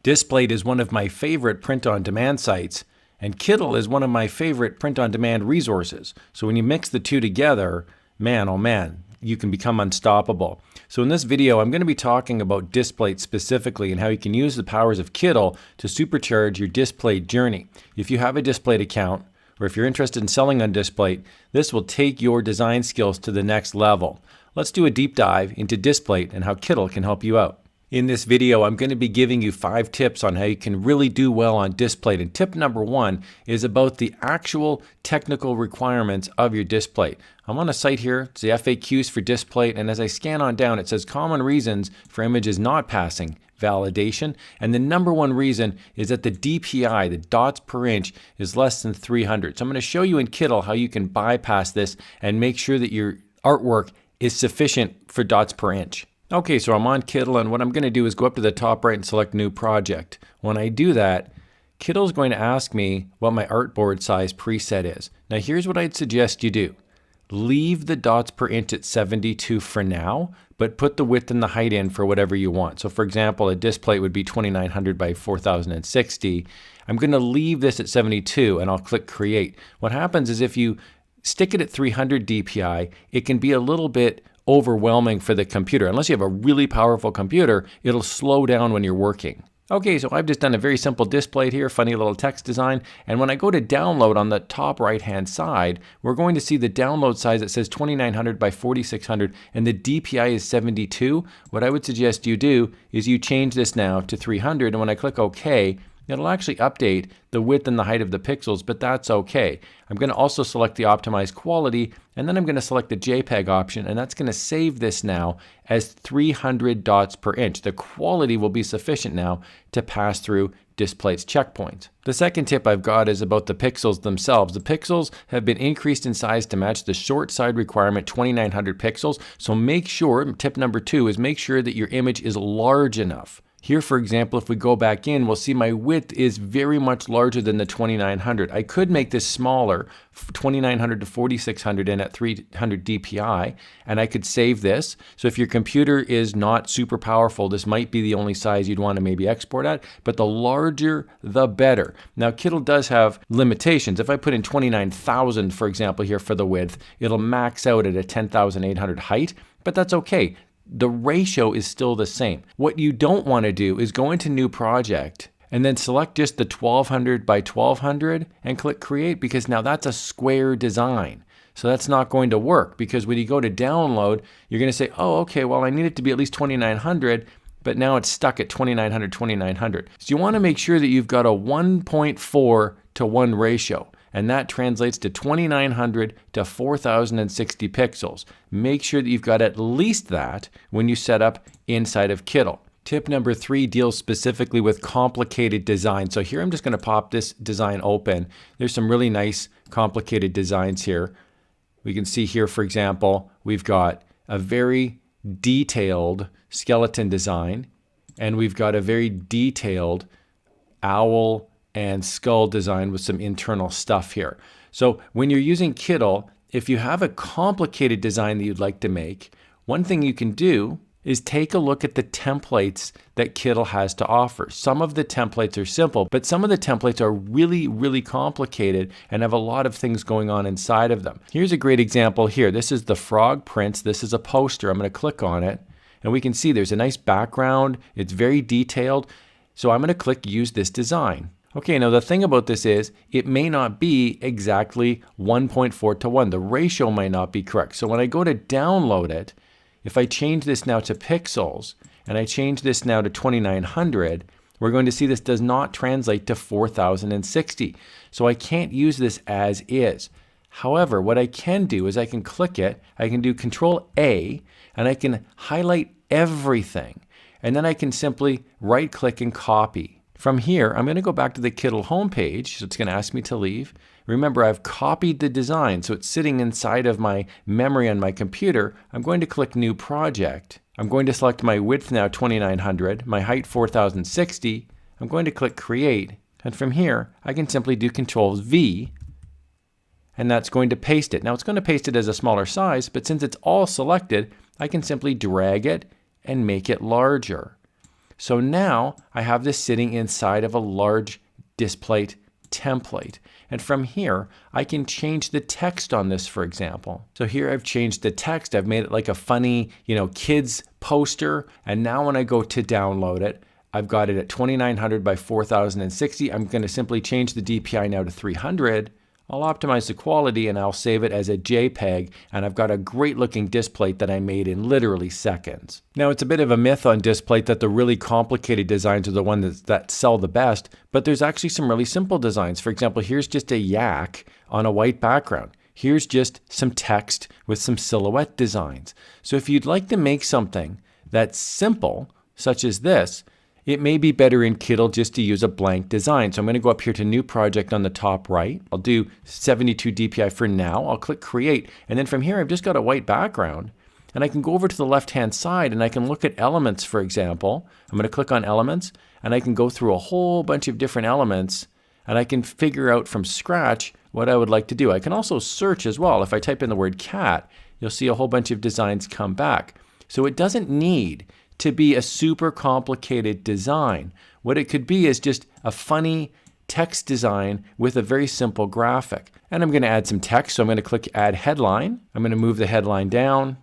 Displate is one of my favorite print-on-demand sites, and Kittl is one of my favorite print-on-demand resources. So when you mix the two together, man, oh man, you can become unstoppable. So in this video, I'm going to be talking about Displate specifically and how you can use the powers of Kittl to supercharge your Displate journey. If you have a Displate account, or if you're interested in selling on Displate, this will take your design skills to the next level. Let's do a deep dive into Displate and how Kittl can help you out. In this video, I'm going to be giving you 5 tips on how you can really do well on Displate. And tip number 1 is about the actual technical requirements of your Displate. I'm on a site here, it's the FAQs for Displate, and as I scan on down, it says common reasons for images not passing validation. And the number 1 reason is that the DPI, the dots per inch, is less than 300. So I'm going to show you in Kittl how you can bypass this and make sure that your artwork is sufficient for dots per inch. Okay, so I'm on Kittl, and what I'm going to do is go up to the top right and select New Project. When I do that, Kittl is going to ask me what my artboard size preset is. Now here's what I'd suggest you do. Leave the dots per inch at 72 for now, but put the width and the height in for whatever you want. So for example, a Displate would be 2900 by 4060. I'm going to leave this at 72 and I'll click Create. What happens is if you stick it at 300 DPI, it can be a little bit overwhelming for the computer. Unless you have a really powerful computer, it'll slow down when you're working. Okay, so I've just done a very simple Displate here, funny little text design, and when I go to download on the top right hand side, we're going to see the download size that says 2900 by 4600 and the DPI is 72. What I would suggest you do is you change this now to 300, and when I click OK, it'll actually update the width and the height of the pixels, but that's okay. I'm going to also select the optimized quality, and then I'm going to select the JPEG option, and that's going to save this now as 300 dots per inch. The quality will be sufficient now to pass through Displate's checkpoint. The second tip I've got is about the pixels themselves. The pixels have been increased in size to match the short side requirement, 2900 pixels. So make sure, tip number 2 is make sure that your image is large enough. Here, for example, if we go back in, we'll see my width is very much larger than the 2900. I could make this smaller, 2900 to 4600 and at 300 DPI, and I could save this. So if your computer is not super powerful, this might be the only size you'd want to maybe export at, but the larger, the better. Now, Kittl does have limitations. If I put in 29,000, for example, here for the width, it'll max out at a 10,800 height, but that's okay. The ratio is still the same. What you don't want to do is go into New Project and then select just the 1200 by 1200 and click Create, because now that's a square design. So that's not going to work, because when you go to download, you're going to say, oh, okay, well, I need it to be at least 2900, but now it's stuck at 2900, 2900. So you want to make sure that you've got a 1.4 to 1 ratio. And that translates to 2900 to 4060 pixels. Make sure that you've got at least that when you set up inside of Kittl. Tip number 3 deals specifically with complicated design. So here I'm just going to pop this design open. There's some really nice complicated designs here. We can see here, for example, we've got a very detailed skeleton design, and we've got a very detailed owl and skull design with some internal stuff here. So when you're using Kittl, if you have a complicated design that you'd like to make, one thing you can do is take a look at the templates that Kittl has to offer. Some of the templates are simple, but some of the templates are really, really complicated and have a lot of things going on inside of them. Here's a great example here. This is the frog prints. This is a poster. I'm going to click on it, and we can see there's a nice background. It's very detailed. So I'm going to click Use this design. Okay, now the thing about this is it may not be exactly 1.4 to 1. The ratio might not be correct. So when I go to download it, if I change this now to pixels and I change this now to 2900, we're going to see this does not translate to 4060. So I can't use this as is. However, what I can do is I can click it, I can do Control A, and I can highlight everything. And then I can simply right click and copy. From here, I'm going to go back to the Kittl homepage, so it's going to ask me to leave. Remember, I've copied the design, so it's sitting inside of my memory on my computer. I'm going to click New Project. I'm going to select my width now 2900, my height 4060. I'm going to click Create, and from here, I can simply do Control V, and that's going to paste it. Now, it's going to paste it as a smaller size, but since it's all selected, I can simply drag it and make it larger. So now I have this sitting inside of a large Displate template. And from here, I can change the text on this, for example. So here I've changed the text. I've made it like a funny, kids poster. And now when I go to download it, I've got it at 2900 by 4060. I'm going to simply change the DPI now to 300. I'll optimize the quality and I'll save it as a JPEG, and I've got a great looking Displate that I made in literally seconds. Now it's a bit of a myth on Displate that the really complicated designs are the ones that sell the best, but there's actually some really simple designs. For example, here's just a yak on a white background. Here's just some text with some silhouette designs. So if you'd like to make something that's simple, such as this, it may be better in Kittl just to use a blank design. So I'm going to go up here to New Project on the top right. I'll do 72 DPI for now. I'll click Create. And then from here, I've just got a white background. And I can go over to the left-hand side and I can look at elements, for example. I'm going to click on Elements and I can go through a whole bunch of different elements and I can figure out from scratch what I would like to do. I can also search as well. If I type in the word cat, you'll see a whole bunch of designs come back. So it doesn't need to be a super complicated design. What it could be is just a funny text design with a very simple graphic. And I'm going to add some text, so I'm going to click Add Headline. I'm going to move the headline down.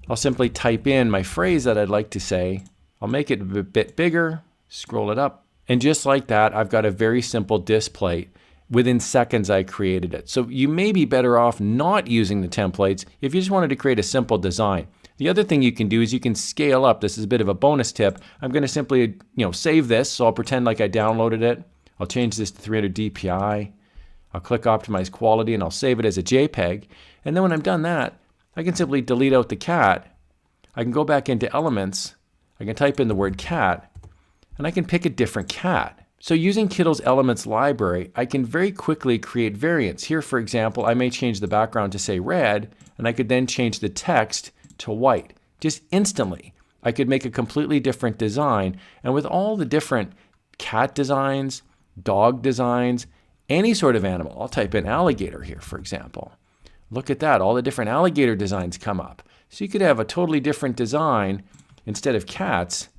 I'll simply type in my phrase that I'd like to say. I'll make it a bit bigger, scroll it up, and just like that, I've got a very simple Displate. Within seconds, I created it. So you may be better off not using the templates if you just wanted to create a simple design. The other thing you can do is you can scale up. This is a bit of a bonus tip. I'm going to simply, save this. So I'll pretend like I downloaded it. I'll change this to 300 DPI. I'll click Optimize Quality and I'll save it as a JPEG. And then when I'm done that, I can simply delete out the cat. I can go back into Elements. I can type in the word cat and I can pick a different cat. So using Kittl's Elements library, I can very quickly create variants. Here, for example, I may change the background to say red and I could then change the text to white. Just instantly, I could make a completely different design. And with all the different cat designs, dog designs, any sort of animal, I'll type in alligator here, for example. Look at that, all the different alligator designs come up. So you could have a totally different design instead of cats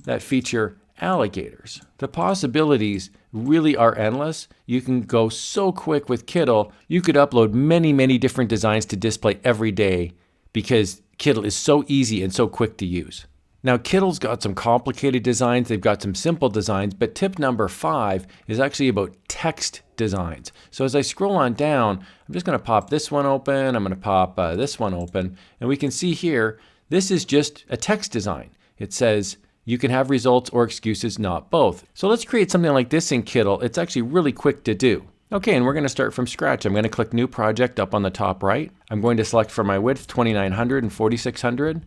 that feature alligators. The possibilities really are endless. You can go so quick with Kittl. You could upload many, many different designs to Displate every day because Kittl is so easy and so quick to use. Now Kittl's got some complicated designs, they've got some simple designs, but tip number 5 is actually about text designs. So as I scroll on down, I'm just going to pop this one open, I'm going to pop this one open, and we can see here, this is just a text design. It says, you can have results or excuses, not both. So let's create something like this in Kittl. It's actually really quick to do. Okay, and we're going to start from scratch. I'm going to click New Project up on the top right. I'm going to select for my width 2900 and 4600,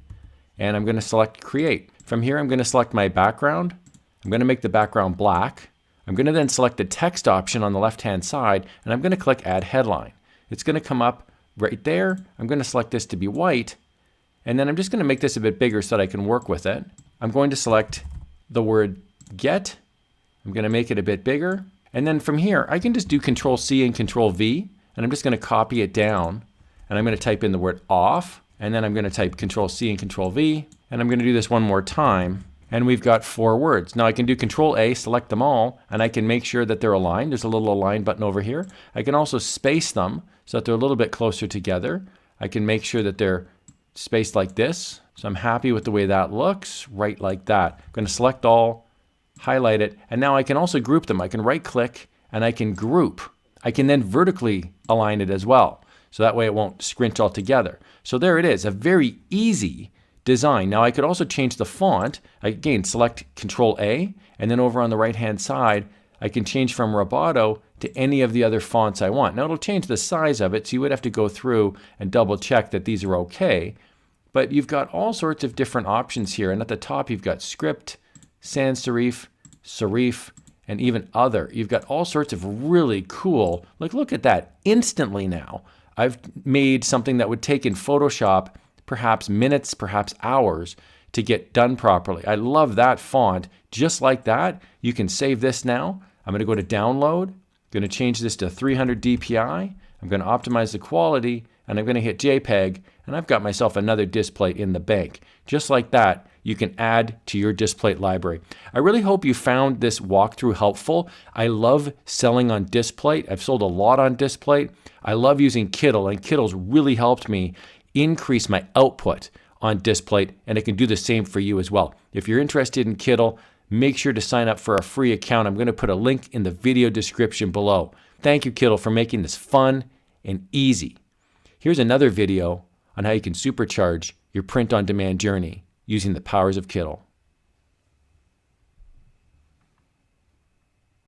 and I'm going to select Create. From here, I'm going to select my background. I'm going to make the background black. I'm going to then select the text option on the left-hand side, and I'm going to click Add Headline. It's going to come up right there. I'm going to select this to be white, and then I'm just going to make this a bit bigger so that I can work with it. I'm going to select the word Get. I'm going to make it a bit bigger. And then from here, I can just do Control C and Control V, and I'm just going to copy it down, and I'm going to type in the word off, and then I'm going to type Control C and Control V, and I'm going to do this one more time, and we've got 4 words. Now I can do Control A, select them all, and I can make sure that they're aligned. There's a little align button over here. I can also space them so that they're a little bit closer together. I can make sure that they're spaced like this. So I'm happy with the way that looks, right like that. I'm going to select all, highlight it, and now I can also group them. I can right click and I can group. I can then vertically align it as well. So that way it won't scrunch all together. So there it is, a very easy design. Now I could also change the font. Again, select Control A, and then over on the right hand side, I can change from Roboto to any of the other fonts I want. Now it'll change the size of it, so you would have to go through and double check that these are okay. But you've got all sorts of different options here, and at the top you've got script, sans serif, serif, and even other. You've got all sorts of really cool, like look at that, instantly now. I've made something that would take in Photoshop perhaps minutes, perhaps hours to get done properly. I love that font. Just like that, you can save this now. I'm going to go to download. I'm going to change this to 300 DPI. I'm going to optimize the quality, and I'm going to hit JPEG, and I've got myself another Displate in the bank. Just like that, you can add to your Displate library. I really hope you found this walkthrough helpful. I love selling on Displate. I've sold a lot on Displate. I love using Kittl, and Kittl's really helped me increase my output on Displate, and it can do the same for you as well. If you're interested in Kittl, make sure to sign up for a free account. I'm going to put a link in the video description below. Thank you, Kittl, for making this fun and easy. Here's another video on how you can supercharge your print-on-demand journey using the powers of Kittl.